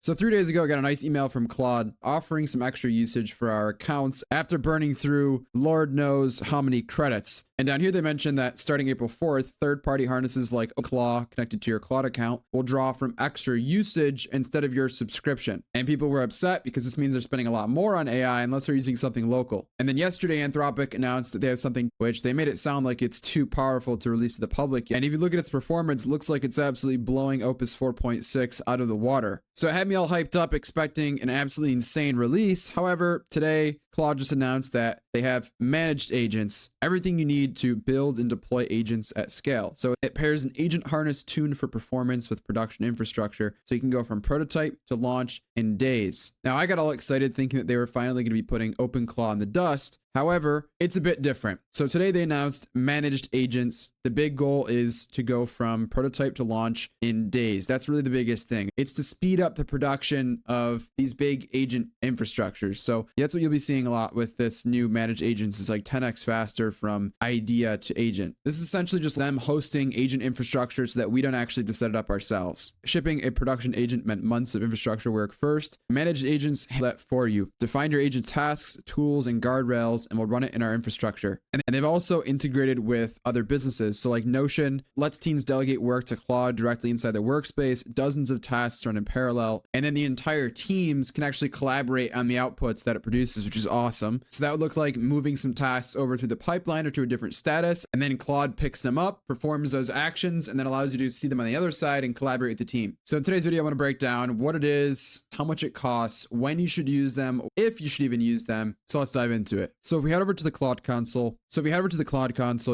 So 3 days ago, I got a nice email from Claude offering some extra usage for our accounts after burning through Lord knows how many credits. And down here, they mentioned that starting April 4th, third-party harnesses like Claude connected to your Claude account will draw from extra usage instead of your subscription. And people were upset because this means they're spending a lot more on AI unless they're using something local. And then yesterday, Anthropic announced that they have something which they made it sound like it's too powerful to release to the public. And if you look at its performance, it looks like it's absolutely blowing Opus 4.6 out of the water. So it had me all hyped up expecting an absolutely insane release. However, today, Claude just announced that they have managed agents, everything you need to build and deploy agents at scale. So it pairs an agent harness tuned for performance with production infrastructure. So you can go from prototype to launch in days. Now, I got all excited thinking that they were finally going to be putting OpenClaw in the dust. However, it's a bit different. So today they announced managed agents. The big goal is to go from prototype to launch in days. That's really the biggest thing. It's to speed up the production of these big agent infrastructures. So that's what you'll be seeing a lot with this new managed agents. It's like 10x faster from idea to agent. This is essentially just them hosting agent infrastructure so that we don't actually have to set it up ourselves. Shipping a production agent meant months of infrastructure work first. Managed agents handle that for you. Define your agent tasks, tools, and guardrails, and we'll run it in our infrastructure. And they've also integrated with other businesses. So like Notion lets teams delegate work to Claude directly inside their workspace. Dozens of tasks run in parallel. And then the entire teams can actually collaborate on the outputs that it produces, which is awesome. So that would look like moving some tasks over through the pipeline or to a different status. And then Claude picks them up, performs those actions, and then allows you to see them on the other side and collaborate with the team. So in today's video, I want to break down what it is, how much it costs, when you should use them, if you should even use them. So let's dive into it. So if we head over to the Claude console,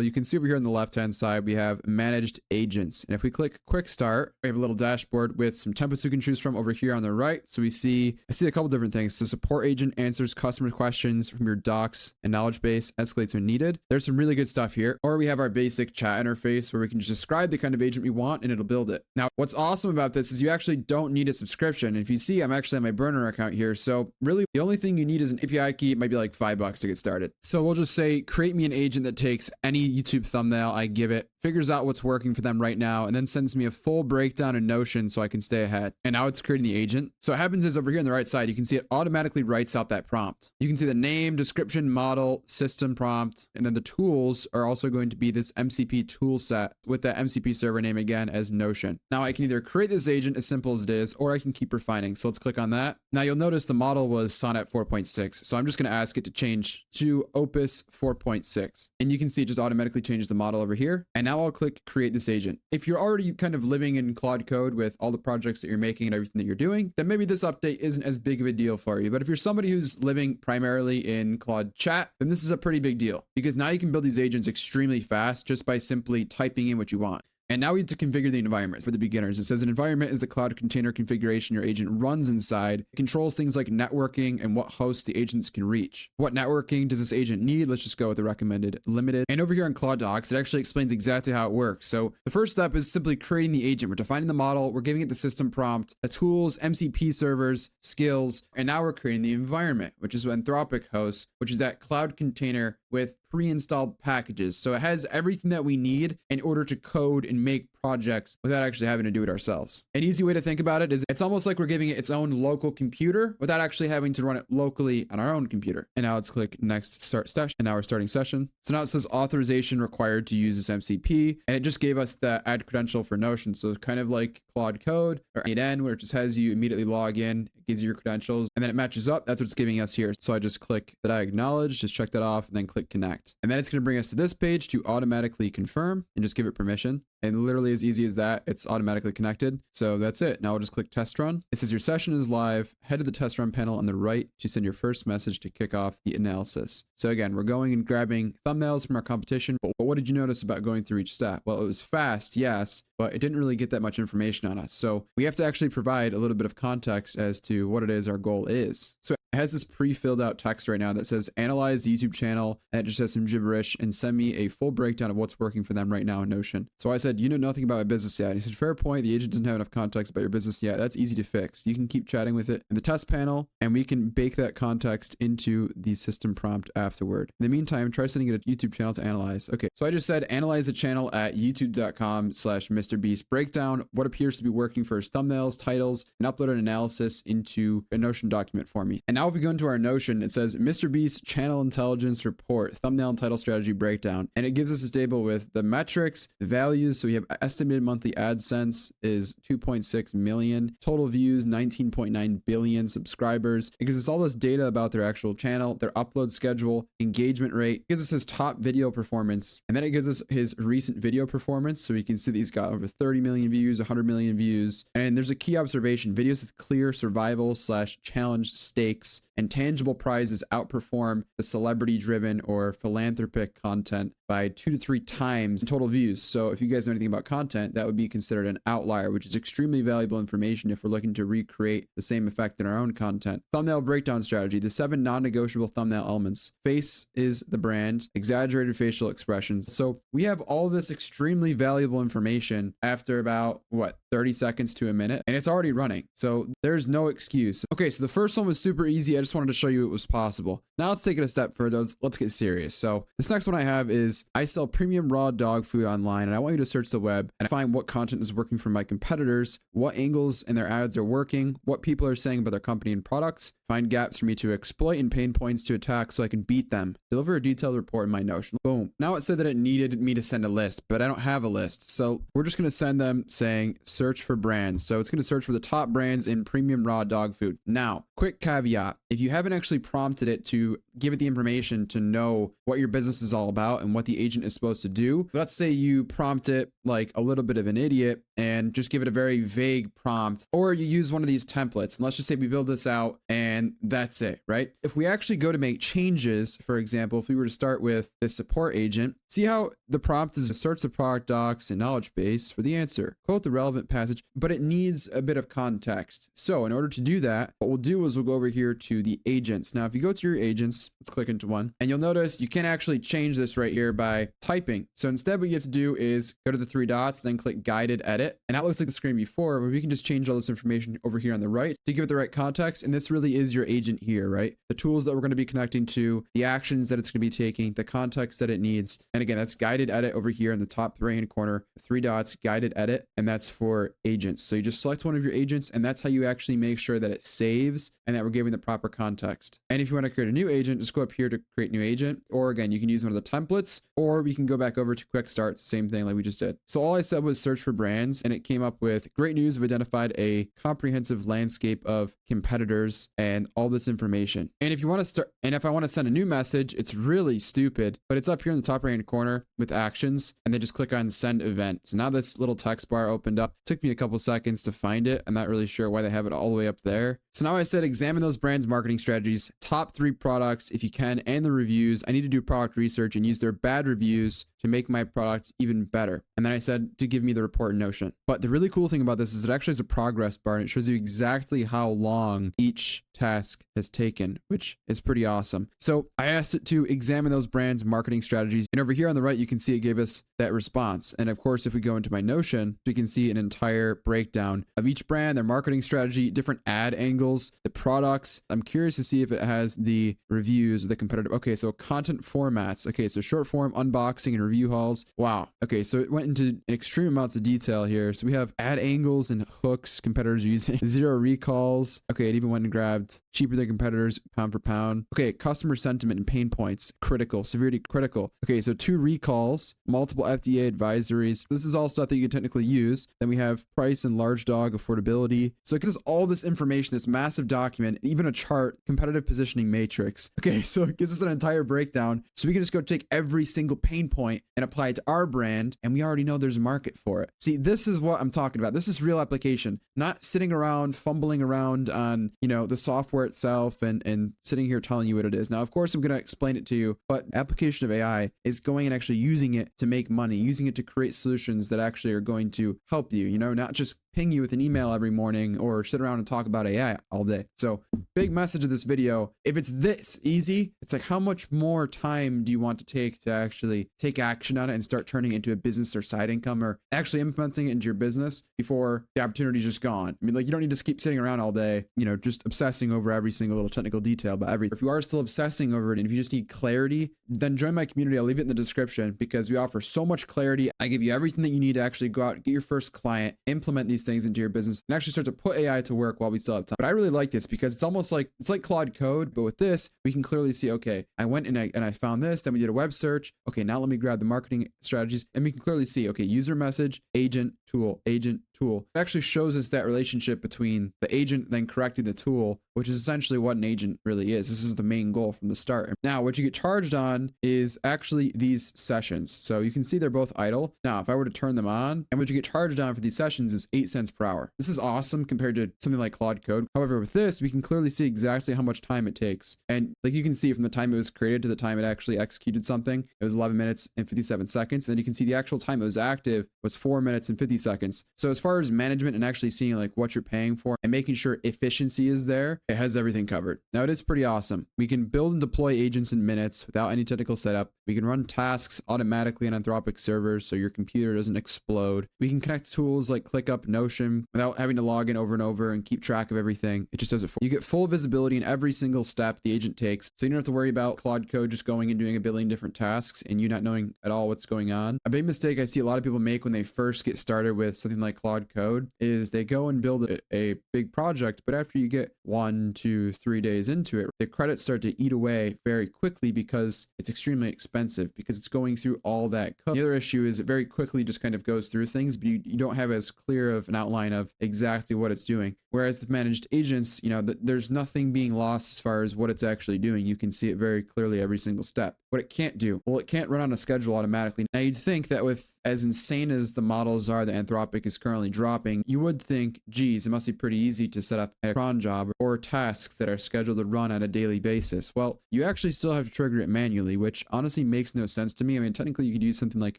you can see over here on the left-hand side, we have managed agents. And if we click quick start, we have a little dashboard with some templates we can choose from over here on the right. So I see a couple different things. So support agent answers customer questions from your docs and knowledge base, escalates when needed. There's some really good stuff here. Or we have our basic chat interface where we can just describe the kind of agent we want and it'll build it. Now, what's awesome about this is you actually don't need a subscription. And if you see, I'm actually on my burner account here. So really the only thing you need is an API key. It might be like $5 to get started. So we'll just say, create me an agent that takes any YouTube thumbnail I give it, figures out what's working for them right now, and then sends me a full breakdown in Notion so I can stay ahead. And now it's creating the agent. So what happens is over here on the right side, you can see it automatically writes out that prompt. You can see the name, description, model, system prompt, and then the tools are also going to be this MCP tool set with that MCP server name again as Notion. Now I can either create this agent as simple as it is, or I can keep refining. So let's click on that. Now you'll notice the model was Sonnet 4.6. So I'm just going to ask it to change to Opus 4.6. And you can see it just automatically changes the model over here. And now I'll click create this agent. If you're already kind of living in Claude Code with all the projects that you're making and everything that you're doing, then maybe this update isn't as big of a deal for you. But if you're somebody who's living primarily in Claude Chat, then this is a pretty big deal because now you can build these agents extremely fast just by simply typing in what you want. And now we have to configure the environment for the beginners. It says an environment is the cloud container configuration your agent runs inside. It controls things like networking and what hosts the agents can reach. What networking does this agent need? Let's just go with the recommended limited. And over here in Claude Docs, it actually explains exactly how it works. So the first step is simply creating the agent. We're defining the model. We're giving it the system prompt, the tools, MCP servers, skills, and now we're creating the environment, which is what Anthropic hosts, which is that cloud container with pre-installed packages. So it has everything that we need in order to code and make projects without actually having to do it ourselves. An easy way to think about it is it's almost like we're giving it its own local computer without actually having to run it locally on our own computer. And now let's click next, start session. And now we're starting session. So now it says authorization required to use this MCP. And it just gave us the add credential for Notion. So kind of like Claude Code or 8N, where it just has you immediately log in, it gives you your credentials, and then it matches up. That's what it's giving us here. So I just click that I acknowledge, just check that off, and then click connect. And then it's going to bring us to this page to automatically confirm and just give it permission. And literally as easy as that, it's automatically connected. So that's it. Now I'll just click test run. It says your session is live. Head to the test run panel on the right to send your first message to kick off the analysis. So again, we're going and grabbing thumbnails from our competition. But what did you notice about going through each step? Well, it was fast, yes, but it didn't really get that much information on us. So we have to actually provide a little bit of context as to what it is our goal is. So it has this pre-filled out text right now that says analyze the YouTube channel, and it just has some gibberish, and send me a full breakdown of what's working for them right now in Notion. So I said, you know nothing about my business yet. And he said, fair point. The agent doesn't have enough context about your business yet. That's easy to fix. You can keep chatting with it in the test panel, and we can bake that context into the system prompt afterward. In the meantime, try sending it a YouTube channel to analyze. Okay, so I just said analyze the channel at youtube.com/MrBeast. Break down what appears to be working for his thumbnails, titles, and upload an analysis into a Notion document for me. And now if we go into our Notion, it says MrBeast channel intelligence report, thumbnail and title strategy breakdown. And it gives us a table with the metrics, the values. So we have estimated monthly AdSense is 2.6 million, total views 19.9 billion, subscribers. It gives us all this data about their actual channel, their upload schedule, engagement rate. It gives us his top video performance, and then it gives us his recent video performance. So we can see that he's got over 30 million views, 100 million views. And there's a key observation: videos with clear survival/challenge stakes and tangible prizes outperform the celebrity driven or philanthropic content by 2 to 3 times total views. So if you guys know anything about content, that would be considered an outlier, which is extremely valuable information if we're looking to recreate the same effect in our own content. Thumbnail breakdown strategy, the 7 non-negotiable thumbnail elements. Face is the brand, exaggerated facial expressions. So we have all this extremely valuable information after about, 30 seconds to a minute, and it's already running. So there's no excuse. Okay, so the first one was super easy. I just wanted to show you it was possible. Now let's take it a step further. Let's get serious. So this next one I have is I sell premium raw dog food online, and I want you to search the web and find what content is working for my competitors, what angles in their ads are working, what people are saying about their company and products, find gaps for me to exploit and pain points to attack so I can beat them. Deliver a detailed report in my Notion. Boom. Now it said that it needed me to send a list, but I don't have a list. So we're just going to send them saying search for brands. So it's going to search for the top brands in premium raw dog food. Now, quick caveat. If you haven't actually prompted it to give it the information to know what your business is all about and what the agent is supposed to do, let's say you prompt it like a little bit of an idiot and just give it a very vague prompt, or you use one of these templates. And let's just say we build this out and that's it, right? If we actually go to make changes, for example, if we were to start with the support agent, see how the prompt is to search the product docs and knowledge base for the answer, quote the relevant passage, but it needs a bit of context. So in order to do that, what we'll do is we'll go over here to the agents. Now, if you go to your agents, let's click into one, and you'll notice you can actually change this right here by typing. So instead, what you have to do is go to the 3 dots, then click guided edit. And that looks like the screen before, where we can just change all this information over here on the right to give it the right context. And this really is your agent here, right? The tools that we're going to be connecting to, the actions that it's going to be taking, the context that it needs. And again, that's guided edit over here in the top right-hand corner, 3 dots, guided edit, and that's for agents. So you just select one of your agents, and that's how you actually make sure that it saves and that we're giving the proper context. And if you want to create a new agent, just go up here to create new agent, or again, you can use one of the templates, or we can go back over to quick starts, same thing like we just did. So all I said was search for brands, and it came up with great news. We've identified a comprehensive landscape of competitors and all this information. And if you want to start, and if I want to send a new message, it's really stupid, but it's up here in the top right hand corner with actions, and then just click on send event. So now this little text bar opened up. It took me a couple seconds to find it. I'm not really sure why they have it all the way up there. So now I said examine those brands' marketing strategies, top 3 products if you can, and the reviews. I need to do product research and use their bad reviews to make my product even better. And then I said to give me the report in Notion. But the really cool thing about this is it actually has a progress bar, and it shows you exactly how long each task has taken, which is pretty awesome. So I asked it to examine those brands' marketing strategies. And over here on the right, you can see it gave us that response. And of course, if we go into my Notion, we can see an entire breakdown of each brand, their marketing strategy, different ad angles, the products. I'm curious to see if it has the reviews, the competitive. Okay, so content formats. Okay, so short form, unboxing, and review hauls. Wow. Okay, so it went into extreme amounts of detail here. So we have ad angles and hooks competitors using, 0 recalls. Okay, it even went and grabbed cheaper than competitors, pound for pound. Okay, customer sentiment and pain points, critical, severity critical. Okay, so 2 recalls, multiple FDA advisories. This is all stuff that you can technically use. Then we have price and large dog affordability. So it gives us all this information, this massive document, and even a chart, competitive positioning matrix. Okay, so it gives us an entire breakdown. So we can just go take every single pain point and apply it to our brand, and we already know there's a market for it. See, this is what I'm talking about. This is real application, not sitting around fumbling around on, the software itself and sitting here telling you what it is. Now, of course, I'm going to explain it to you, but application of AI is going and actually using it to make money, using it to create solutions that actually are going to help you, not just ping you with an email every morning or sit around and talk about AI all day. So big message of this video, if it's this easy, it's like, how much more time do you want to take to actually take action on it and start turning it into a business or side income, or actually implementing it into your business before the opportunity is just gone? I mean, like, you don't need to keep sitting around all day, you know, just obsessing over every single little technical detail about everything. If you are still obsessing over it and if you just need clarity, then join my community. I'll leave it in the description because we offer so much clarity. I give you everything that you need to actually go out, get your first client, implement these things into your business, and actually start to put AI to work while we still have time. But I really like this because it's almost like, it's like Claude Code, but with this, we can clearly see, okay, I went and I found this, then we did a web search. Okay, now let me grab the marketing strategies, and we can clearly see, okay, user message, agent, tool, agent, tool. It actually shows us that relationship between the agent then correcting the tool, which is essentially what an agent really is. This is the main goal from the start. Now, what you get charged on is actually these sessions. So you can see they're both idle. Now, if I were to turn them on, and what you get charged on for these sessions is 8 cents per hour. This is awesome compared to something like Claude Code. However, with this, we can clearly see exactly how much time it takes. And like you can see from the time it was created to the time it actually executed something, it was 11 minutes and 57 seconds. And then you can see the actual time it was active was 4 minutes and 50 seconds. So as far as management and actually seeing like what you're paying for and making sure efficiency is there, it has everything covered. Now, it is pretty awesome. We can build and deploy agents in minutes without any technical setup. We can run tasks automatically on Anthropic servers so your computer doesn't explode. We can connect tools like ClickUp, Notion without having to log in over and over and keep track of everything. It just does it for you. You get full visibility in every single step the agent takes, so you don't have to worry about Claude Code just going and doing a billion different tasks and you not knowing at all what's going on. A big mistake I see a lot of people make when they first get started with something like Claude Code is they go and build a big project, but after you get 1, 2, 3 days into it, the credits start to eat away very quickly because it's extremely expensive because it's going through all that code. The other issue is it very quickly just kind of goes through things, but you don't have as clear of an outline of exactly what it's doing. Whereas with managed agents, you know, there's nothing being lost as far as what it's actually doing. You can see it very clearly every single step. What it can't do, well, it can't run on a schedule automatically. Now, you'd think that with as insane as the models are that Anthropic is currently dropping, you would think, geez, it must be pretty easy to set up a cron job or tasks that are scheduled to run on a daily basis. Well, you actually still have to trigger it manually, which honestly makes no sense to me. I mean, technically you could use something like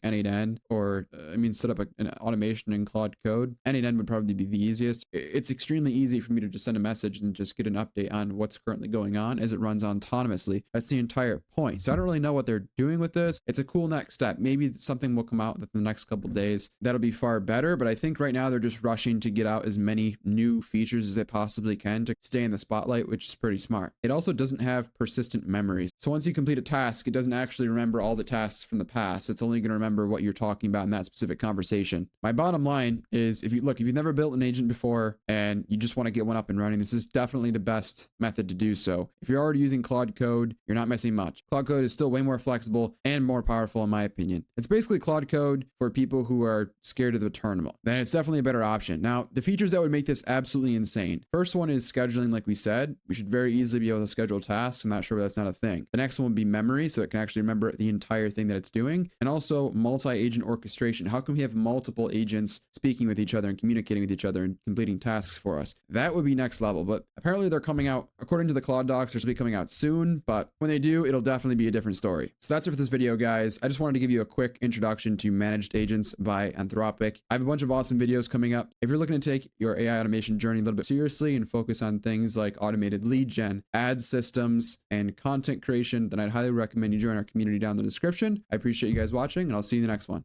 N8N or, set up an automation in Claude Code. N8N would probably be the easiest. It's extremely easy for me to just send a message and just get an update on what's currently going on as it runs autonomously. That's the entire point. So I don't really know what they're doing with this. It's a cool next step. Maybe something will come out within the next couple days that'll be far better, but I think right now they're just rushing to get out as many new features as they possibly can to stay in the spotlight, which is pretty smart. It also doesn't have persistent memories. So once you complete a task, it doesn't actually remember all the tasks from the past. It's only going to remember what you're talking about in that specific conversation. My bottom line is, if you've never built an agent before and you just want to get one up and running, this is definitely the best method to do so. If you're already using Claude Code, you're not missing much. Claude Code is still way more flexible and more powerful in my opinion. It's basically Claude Code for people who are scared of the terminal. Then it's definitely a better option. Now, the features that would make this absolutely insane. First one is scheduling, like we said. We should very easily be able to schedule tasks. I'm not sure, but that's not a thing. The next one would be memory, so it can actually remember the entire thing that it's doing. And also multi-agent orchestration. How can we have multiple agents speaking with each other and communicating with each other and completing tasks for us? That would be next level, but apparently they're coming out, according to the Claude docs, they're supposed to be coming out soon, but when they do, it'll definitely be a different story. So that's it for this video, guys. I just wanted to give you a quick introduction to Managed Agents by Anthropic. I have a bunch of awesome videos coming up. If you're looking to take your AI automation journey a little bit seriously and focus on things like automated lead gen, ad systems, and content creation, then I'd highly recommend you join our community down in the description. I appreciate you guys watching, and I'll see you in the next one.